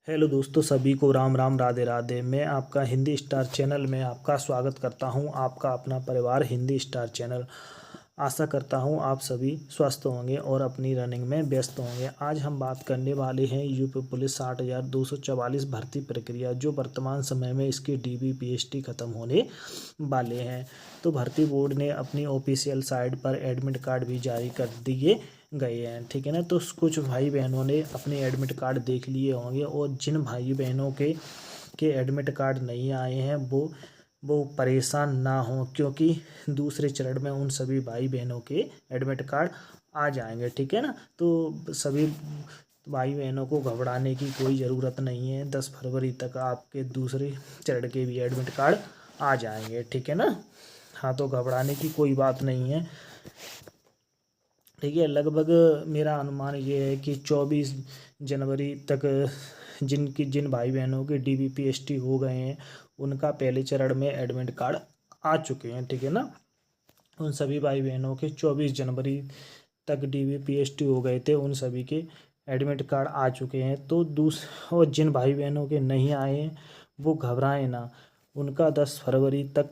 Hello दोस्तों, सभी को राम राम राधे राधे। मैं आपका हिंदी स्टार चैनल में आपका स्वागत करता हूं। आपका अपना परिवार हिंदी स्टार चैनल। आशा करता हूं आप सभी स्वस्थ होंगे और अपनी रनिंग में व्यस्त होंगे। आज हम बात करने वाले हैं यूपी पुलिस 60,244 भर्ती प्रक्रिया, जो वर्तमान समय में इसके डीबीपीएसटी खत्म होने वाले हैं। तो भर्ती बोर्ड ने अपनी ऑफिशियल साइट पर एडमिट कार्ड भी जारी कर दिए गए हैं, ठीक है ना। तो कुछ भाई बहनों ने अपने एडमिट कार्ड देख लिए होंगे, और जिन भाई बहनों के एडमिट कार्ड नहीं आए हैं वो परेशान ना हो, क्योंकि दूसरे चरण में उन सभी भाई बहनों के एडमिट कार्ड आ जाएंगे, ठीक है ना। तो सभी भाई बहनों को घबराने की कोई ज़रूरत नहीं है। 10 फरवरी तक आपके दूसरे चरण के भी एडमिट कार्ड आ जाएंगे, ठीक है ना। हाँ, तो घबराने की कोई बात नहीं है, ठीक है। लगभग मेरा अनुमान ये है कि 24 जनवरी तक जिन भाई बहनों के डीबीपीएसटी हो गए हैं, उनका पहले चरण में एडमिट कार्ड आ चुके हैं, ठीक है ना। उन सभी भाई बहनों के 24 जनवरी तक डीबीपीएसटी हो गए थे, उन सभी के एडमिट कार्ड आ चुके हैं। तो और जिन भाई बहनों के नहीं आए हैं वो घबराएं ना, उनका 10 फरवरी तक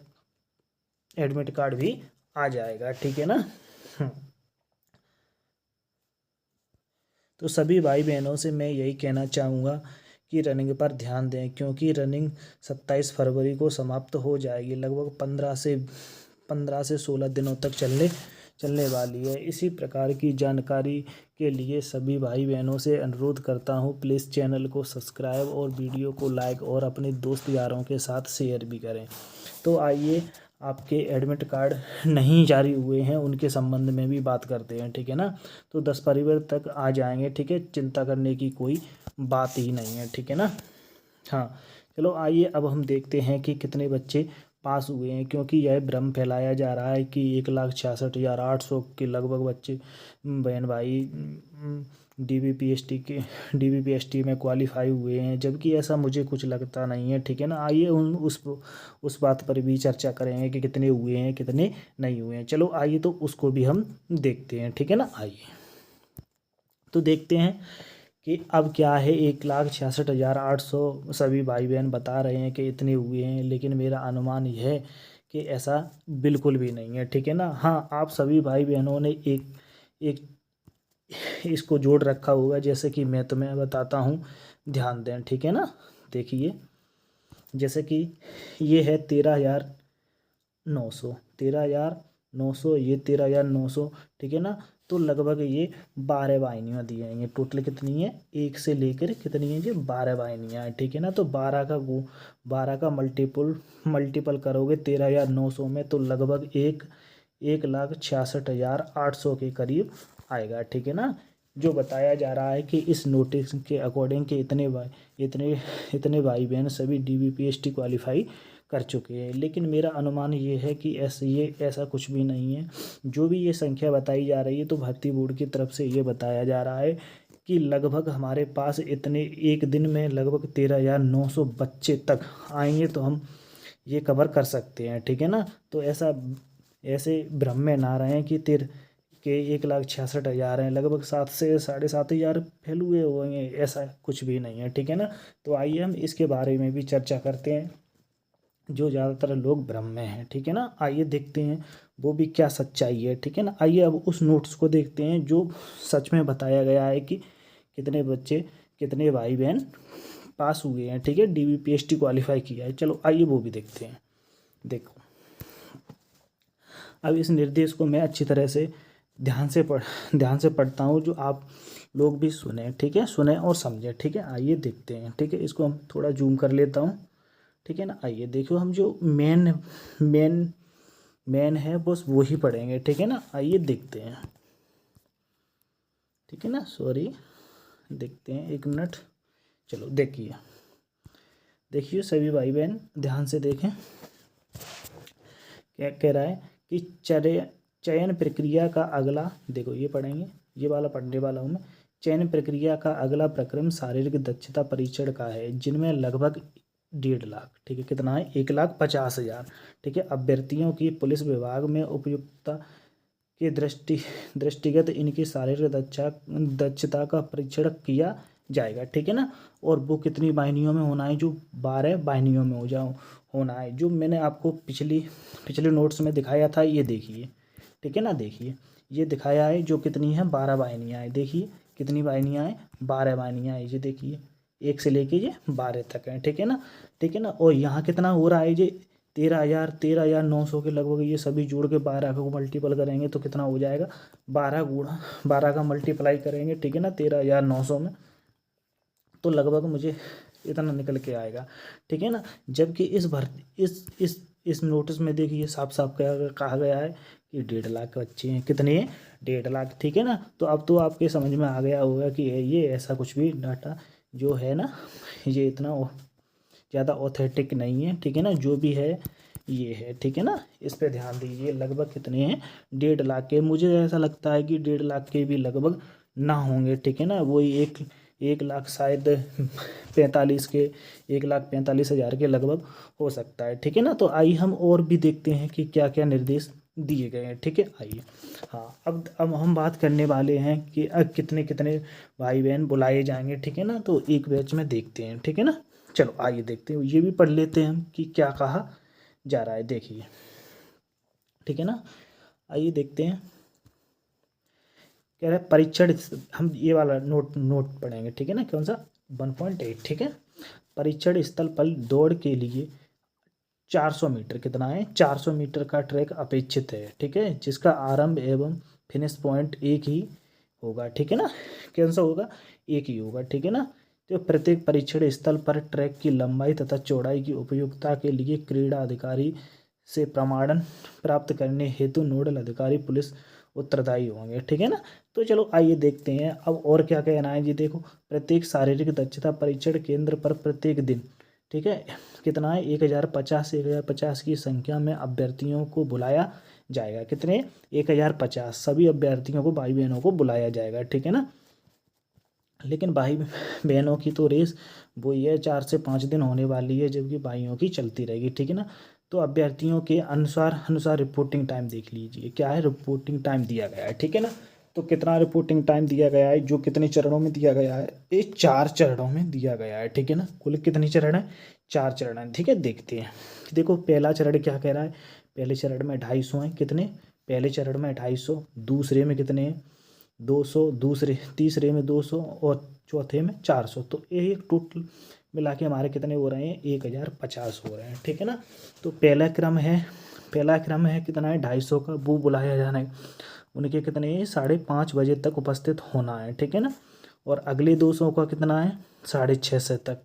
एडमिट कार्ड भी आ जाएगा, ठीक है ना। तो सभी भाई बहनों से मैं यही कहना चाहूँगा कि रनिंग पर ध्यान दें, क्योंकि रनिंग 27 फरवरी को समाप्त हो जाएगी। लगभग 15 से 16 दिनों तक चलने वाली है। इसी प्रकार की जानकारी के लिए सभी भाई बहनों से अनुरोध करता हूँ, प्लीज़ चैनल को सब्सक्राइब और वीडियो को लाइक और अपने दोस्त यारों के साथ शेयर भी करें। तो आइए, आपके एडमिट कार्ड नहीं जारी हुए हैं उनके संबंध में भी बात करते हैं, ठीक है ना। तो 10 फरवरी तक आ जाएंगे, ठीक है। चिंता करने की कोई बात ही नहीं है, ठीक है ना। हाँ, चलो आइए अब हम देखते हैं कि कितने बच्चे पास हुए हैं, क्योंकि यह भ्रम फैलाया जा रहा है कि 1,66,800 के लगभग बच्चे बहन भाई डीबीपीएसटी में क्वालिफाई हुए हैं, जबकि ऐसा मुझे कुछ लगता नहीं है, ठीक है ना। आइए उस बात पर भी चर्चा करेंगे कि कितने हुए हैं कितने नहीं हुए हैं। चलो आइए, तो उसको भी हम देखते हैं, ठीक है ना। आइए तो देखते हैं कि अब क्या है। 1,66,800 सभी भाई बहन बता रहे हैं कि इतने हुए हैं, लेकिन मेरा अनुमान यह है कि ऐसा बिल्कुल भी नहीं है, ठीक है ना। हाँ, आप सभी भाई बहनों ने एक एक इसको जोड़ रखा होगा, जैसे कि मैं तुम्हें बताता हूँ, ध्यान दें, ठीक है ना। देखिए, जैसे कि ये है 13,900, 13,900, ये 13,900, ठीक है ना। तो लगभग ये 12 वाहिनियाँ दी हैं। ये टोटल कितनी है, एक से लेकर कितनी है, ये 12 वाहिनियाँ हैं, ठीक है ना। तो 12 का मल्टीपल करोगे 13,900 में, तो लगभग 1,66,800 के करीब आएगा, ठीक है ना। जो बताया जा रहा है कि इस नोटिस के अकॉर्डिंग के इतने इतने भाई बहन सभी डीबीपीएसटी क्वालिफाई कर चुके हैं, लेकिन मेरा अनुमान ये है कि ऐसा कुछ भी नहीं है। जो भी ये संख्या बताई जा रही है, तो भर्ती बोर्ड की तरफ से ये बताया जा रहा है कि लगभग हमारे पास इतने एक दिन में लगभग 13,900 बच्चे तक आएंगे, तो हम ये कवर कर सकते हैं, ठीक है ना। तो ऐसे भ्रम में ना रहें कि 1,66,000 हैं, लगभग 7 से 7,500 फैल हुए होंगे, ऐसा कुछ भी नहीं है, ठीक है ना। तो आइए हम इसके बारे में भी चर्चा करते हैं, जो ज़्यादातर लोग भ्रम में हैं, ठीक है ना। आइए देखते हैं वो भी क्या सच्चाई है, ठीक है ना। आइए अब उस नोट्स को देखते हैं जो सच में बताया गया है कि कितने बच्चे कितने भाई बहन पास हुए हैं, ठीक है, डीबीपीएसटी क्वालिफाई किया है। चलो आइए वो भी देखते हैं। देखो, अब इस निर्देश को मैं अच्छी तरह से ध्यान से पढ़ता हूँ, जो आप लोग भी सुने, ठीक है, सुने और समझें, ठीक है। आइए देखते हैं, ठीक है। इसको हम थोड़ा जूम कर लेता हूँ, ठीक है ना। आइए देखो, हम जो मेन मेन है बस वही पढ़ेंगे, ठीक है ना। आइए देखते हैं, ठीक है ना। सॉरी, देखते हैं, एक मिनट। चलो देखिए सभी भाई बहन ध्यान से देखें, क्या कह रहा है कि चयन प्रक्रिया का अगला, देखो ये पढ़ेंगे, ये वाला पढ़ने वाला हूँ मैं। चयन प्रक्रिया का अगला प्रक्रम शारीरिक दक्षता परीक्षण का है, जिनमें लगभग 1.5 लाख, ठीक है, कितना है, 1,50,000, ठीक है, अभ्यर्थियों की पुलिस विभाग में उपयुक्तता के दृष्टिगत इनकी शारीरिक दक्षता का परीक्षण किया जाएगा, ठीक है ना। और वो कितनी वाहिनियों में होना है, जो 12 वाहिनियों में होना है, जो मैंने आपको पिछले नोट्स में दिखाया था, ये देखिए, ठीक है ना। देखिए ये दिखाया है जो कितनी है, 12 वाहिनियाँ हैं। देखिए कितनी वाहिनियाँ हैं, 12 वाहिनियाँ हैं। ये देखिए 1 से लेके ये 12 तक है, ठीक है ना, ठीक है ना। और यहाँ कितना हो रहा है, ये 13,900 के लगभग। ये सभी जोड़ के 12 को मल्टीपल करेंगे तो कितना हो जाएगा, 12 गुणा 12 का मल्टीप्लाई करेंगे, ठीक है ना, 13,900 में, तो लगभग मुझे इतना निकल के आएगा, ठीक है ना। जबकि इस भर्ती इस नोटिस में देखिए साफ साफ कहा गया है कि 1.5 लाख बच्चे हैं। कितने हैं, 1.5 लाख, ठीक है ना। तो अब तो आपके समझ में आ गया होगा कि ये ऐसा कुछ भी डाटा जो है ना, ये इतना ज़्यादा ऑथेंटिक नहीं है, ठीक है ना। जो भी है ये है, ठीक है ना। इस पे ध्यान दीजिए। लगभग कितने हैं, 1.5 लाख के। मुझे ऐसा लगता है कि 1.5 लाख के भी लगभग ना होंगे, ठीक है ना। वही 1 लाख शायद 45 के, 1,45,000 के लगभग हो सकता है, ठीक है ना। तो आइए हम और भी देखते हैं कि क्या क्या निर्देश दिए गए हैं, ठीक है। आइए, हाँ, अब हम बात करने वाले हैं कि अब कितने कितने भाई बहन बुलाए जाएंगे, ठीक है ना। तो एक बैच में देखते हैं, ठीक है ना। चलो आइए देखते हैं, ये भी पढ़ लेते हैं हम कि क्या कहा जा रहा है। देखिए, ठीक है ना, आइए देखते हैं। कह रहा है परीक्षण, हम ये वाला नोट पढ़ेंगे, ठीक है ना। कौन सा, 1.8, ठीक है। परीक्षण स्थल पर दौड़ के लिए 400 मीटर, कितना है, 400 मीटर का ट्रैक अपेक्षित है, ठीक है, जिसका आरंभ एवं फिनिश पॉइंट एक ही होगा, ठीक है ना। कौन सा होगा, एक ही होगा, ठीक है ना। तो प्रत्येक परीक्षण स्थल पर ट्रैक की लंबाई तथा चौड़ाई की उपयुक्तता के लिए क्रीड़ा अधिकारी से प्रमाणन प्राप्त करने हेतु नोडल अधिकारी पुलिस उत्तरदायी होंगे, ठीक है ना। तो चलो आइए देखते हैं अब और क्या कहना है जी। देखो, प्रत्येक शारीरिक दक्षता परीक्षण केंद्र पर प्रत्येक दिन, ठीक है, कितना है, 1,050 की संख्या में अभ्यर्थियों को बुलाया जाएगा। कितने, 1,050 सभी अभ्यर्थियों को, भाई बहनों को बुलाया जाएगा, ठीक है ना। लेकिन भाई बहनों की तो रेस वो ये 4 से 5 दिन होने वाली है, जबकि भाइयों की चलती रहेगी, ठीक है ना। तो अभ्यर्थियों के अनुसार रिपोर्टिंग टाइम देख लीजिए, क्या है, रिपोर्टिंग टाइम दिया गया है, ठीक है ना। तो कितना रिपोर्टिंग टाइम दिया गया है, जो कितने चरणों में दिया गया है, ये 4 चरणों में दिया गया है, ठीक है ना। कुल कितने चरण है, 4 चरण है, ठीक है। देखते हैं, देखो पहला चरण क्या कह रहा है, पहले चरण में 250 हैं, कितने, पहले चरण में 250, दूसरे में कितने हैं, 200, दूसरे तीसरे में 200 और चौथे में 400। तो ये टोटल मिला के हमारे कितने हो रहे हैं, 1,050 हो रहे हैं, ठीक है ना। तो पहला क्रम है कितना है, 250 का, वो बुलाया जाना है, उनके कितने 5:30 बजे तक उपस्थित होना है, ठीक है ना। और अगले 200 का कितना है, 6:30 तक,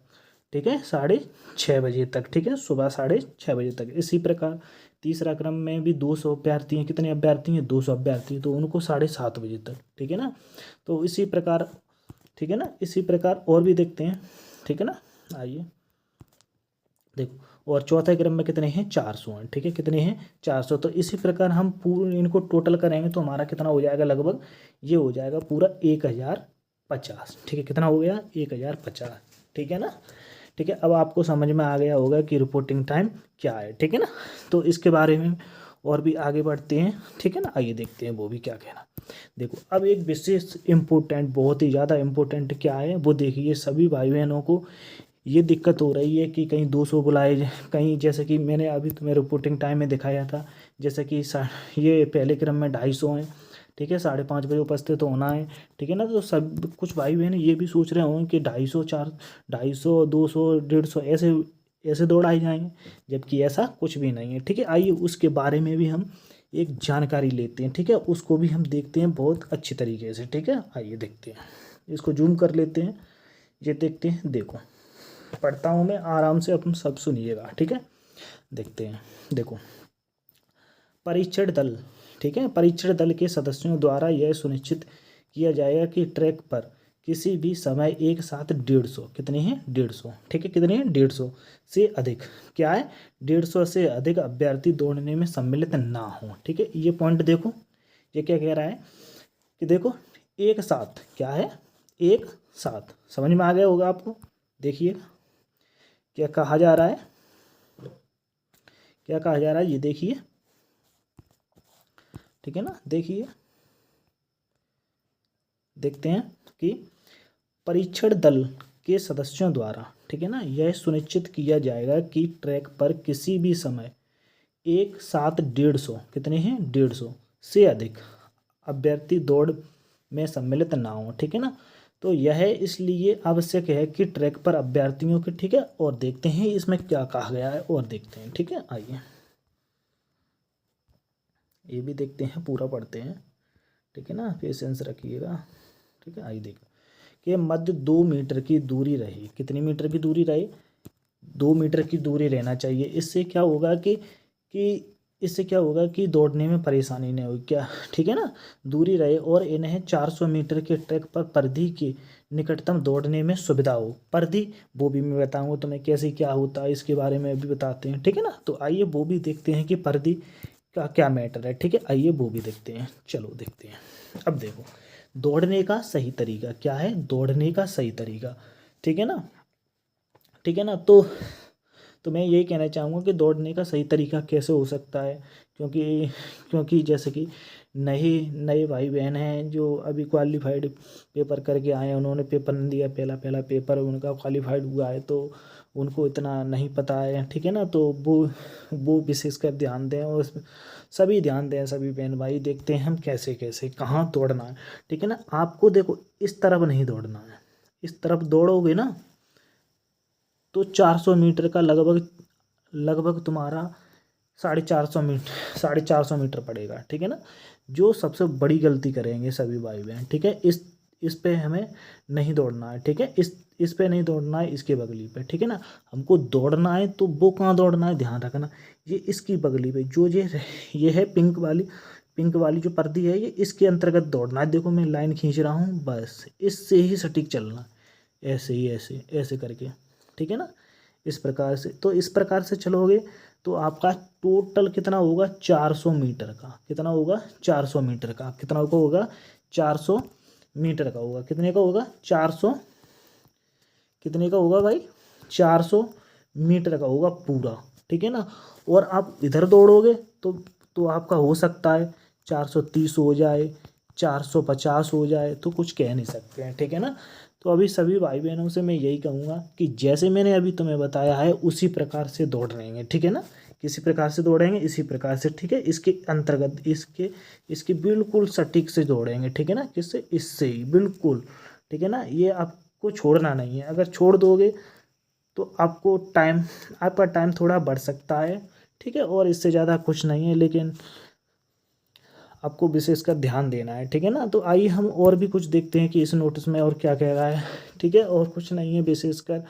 ठीक है, 6:30 बजे तक, ठीक है, सुबह 6:30 बजे तक। इसी प्रकार तीसरा क्रम में भी 200 अभ्यर्थी हैं, कितने अभ्यर्थी हैं, 200 अभ्यर्थी, तो उनको 7:30 बजे तक, ठीक है ना। तो इसी प्रकार, ठीक है ना, इसी प्रकार और भी देखते हैं, ठीक है ना। आइए देखो, और चौथे क्रम में कितने हैं, 400 हैं, ठीक है, कितने हैं, 400। तो इसी प्रकार हम पूरे इनको टोटल करेंगे तो हमारा कितना हो जाएगा, लगभग ये हो जाएगा पूरा 1,050, ठीक है। कितना हो गया, 1,050, ठीक है ना। ठीक है, अब आपको समझ में आ गया होगा कि रिपोर्टिंग टाइम क्या है, ठीक है ना। तो इसके बारे में और भी आगे बढ़ते हैं, ठीक है ना। आइए देखते हैं वो भी क्या कहना। देखो, अब एक विशेष इम्पोर्टेंट, बहुत ही ज़्यादा इम्पोर्टेंट क्या है वो देखिए। सभी भाई बहनों को ये दिक्कत हो रही है कि कहीं 200 बुलाए, कहीं जैसे कि मैंने अभी तुम्हें रिपोर्टिंग टाइम में दिखाया था, जैसे कि ये पहले क्रम में 250 हैं, ठीक है, 5:30 बजे उपस्थित होना है, ठीक है ना। तो सब कुछ भाई बहन ये भी सोच रहे होंगे कि 250, 200, 150 ऐसे ऐसे दौड़ाए जाएंगे, जबकि ऐसा कुछ भी नहीं है, ठीक है। आइए उसके बारे में भी हम एक जानकारी लेते हैं, ठीक है, उसको भी हम देखते हैं बहुत अच्छी तरीके से, ठीक है। आइए देखते हैं, इसको जूम कर लेते हैं, ये देखते हैं। देखो, पढ़ता हूँ मैं आराम से, अपन सब सुनिएगा, ठीक है। देखते हैं, देखो, परीक्षण दल, ठीक है, परीक्षण दल के सदस्यों द्वारा यह सुनिश्चित किया जाएगा कि ट्रैक पर किसी भी समय एक साथ 150, कितने हैं, 150, ठीक है, कितने हैं, 150 से अधिक, क्या है, 150 से अधिक अभ्यर्थी दौड़ने में सम्मिलित ना हो, ठीक है। ये पॉइंट देखो, ये क्या कह रहा है कि देखो, एक साथ, क्या है, एक साथ, समझ में आ गया होगा आपको। देखिए क्या कहा जा रहा है, क्या कहा जा रहा है, ये देखिए, ठीक है ना। देखिए, देखते हैं कि परीक्षण दल के सदस्यों द्वारा, ठीक है ना, यह सुनिश्चित किया जाएगा कि ट्रैक पर किसी भी समय एक साथ 150 कितने हैं 150 से अधिक अभ्यर्थी दौड़ में सम्मिलित ना हो, ठीक है ना। तो यह इसलिए आवश्यक है कि ट्रैक पर अभ्यर्थियों के, ठीक है, और देखते हैं इसमें क्या कहा गया है और देखते हैं, ठीक है। आइए ये भी देखते हैं, पूरा पढ़ते हैं, ठीक है ना, पेशेंस रखिएगा, ठीक है। आइए देखो कि मध्य 2 मीटर की दूरी रहे, कितनी मीटर की दूरी रहे 2 मीटर की दूरी रहना चाहिए। इससे क्या होगा कि इससे क्या होगा कि दौड़ने में परेशानी नहीं होगी, क्या, ठीक है ना, दूरी रहे और इन्हें 400 मीटर के ट्रैक पर परिधि के निकटतम दौड़ने में सुविधा हो। परिधि वो भी मैं बताऊंगा तुम्हें कैसे क्या होता है, इसके बारे में भी बताते हैं, ठीक है ना। तो आइए वो भी देखते हैं कि परिधि का क्या मैटर है, ठीक है। आइए वो भी देखते हैं, चलो देखते हैं। अब देखो दौड़ने का सही तरीका क्या है, दौड़ने का सही तरीका, ठीक है ना, ठीक है ना। तो मैं यही कहना चाहूँगा कि दौड़ने का सही तरीका कैसे हो सकता है, क्योंकि क्योंकि जैसे कि नए नए भाई बहन हैं जो अभी क्वालिफाइड पेपर करके आए हैं, उन्होंने पेपर नहीं दिया, पहला पहला पेपर उनका क्वालिफाइड हुआ है, तो उनको इतना नहीं पता है, ठीक है ना। तो वो विशेषकर ध्यान दें और सभी ध्यान दें, सभी बहन भाई देखते हैं हम कैसे कैसे कहाँ दौड़ना है, ठीक है ना। आपको देखो इस तरफ नहीं दौड़ना है, इस तरफ दौड़ोगे ना तो 400 मीटर का लगभग लगभग तुम्हारा 450 मीटर पड़ेगा, ठीक है ना। जो सबसे बड़ी गलती करेंगे सभी भाई बहन, ठीक है, इस पे हमें नहीं दौड़ना है, ठीक है, इस पे नहीं दौड़ना है, इसके बगली पे, ठीक है ना। हमको दौड़ना है तो वो कहाँ दौड़ना है ध्यान रखना, ये इसकी बगली पे जो ये है पिंक वाली जो पर्दी है, ये इसके अंतर्गत दौड़ना है। देखो मैं लाइन खींच रहा हूँ, बस इससे ही सटीक चलना, ऐसे ही ऐसे ऐसे करके, ठीक है ना। इस प्रकार से, तो इस प्रकार से चलोगे तो आपका टोटल कितना होगा 400 मीटर का, कितना होगा 400 मीटर का, कितना का होगा 400 मीटर का होगा, कितने का होगा 400, कितने का होगा भाई 400 मीटर का होगा पूरा, ठीक है ना। और आप इधर दौड़ोगे तो आपका हो सकता है 430 हो जाए, 450 हो जाए, तो कुछ कह नहीं सकते हैं, ठीक है ना। तो अभी सभी भाई बहनों से मैं यही कहूँगा कि जैसे मैंने अभी तुम्हें बताया है उसी प्रकार से दौड़ रहेंगे, ठीक है ना, किसी प्रकार से दौड़ेंगे इसी प्रकार से, ठीक है। इसके अंतर्गत इसके बिल्कुल सटीक से दौड़ेंगे, ठीक है ना, किससे, इससे ही बिल्कुल, ठीक है ना। ये आपको छोड़ना नहीं है, अगर छोड़ दोगे तो आपका टाइम थोड़ा बढ़ सकता है, ठीक है, और इससे ज़्यादा कुछ नहीं है, लेकिन आपको विशेषकर ध्यान देना है, ठीक है ना। तो आइए हम और भी कुछ देखते हैं कि इस नोटिस में और क्या कह रहा है, ठीक है। और कुछ नहीं है विशेषकर,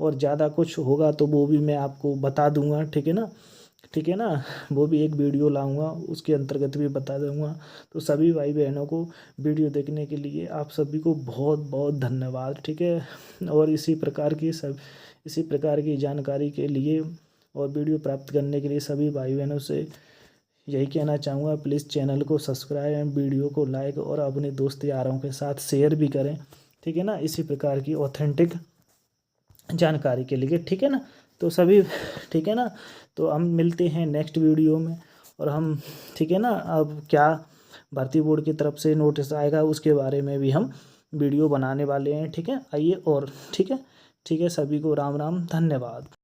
और ज़्यादा कुछ होगा तो वो भी मैं आपको बता दूंगा, ठीक है ना, ठीक है ना। वो भी एक वीडियो लाऊंगा, उसके अंतर्गत भी बता दूंगा। तो सभी भाई बहनों को वीडियो देखने के लिए आप सभी को बहुत बहुत धन्यवाद, ठीक है। और इसी प्रकार की जानकारी के लिए और वीडियो प्राप्त करने के लिए सभी भाई बहनों से यही कहना चाहूँगा, प्लीज़ चैनल को सब्सक्राइब एंड वीडियो को लाइक और अपने दोस्त यारों के साथ शेयर भी करें, ठीक है ना, इसी प्रकार की ऑथेंटिक जानकारी के लिए, ठीक है ना। तो सभी, ठीक है ना, तो हम मिलते हैं नेक्स्ट वीडियो में, और हम, ठीक है ना, अब क्या भर्ती बोर्ड की तरफ से नोटिस आएगा उसके बारे में भी हम वीडियो बनाने वाले हैं, ठीक है। आइए और ठीक है, ठीक है, सभी को राम राम, धन्यवाद।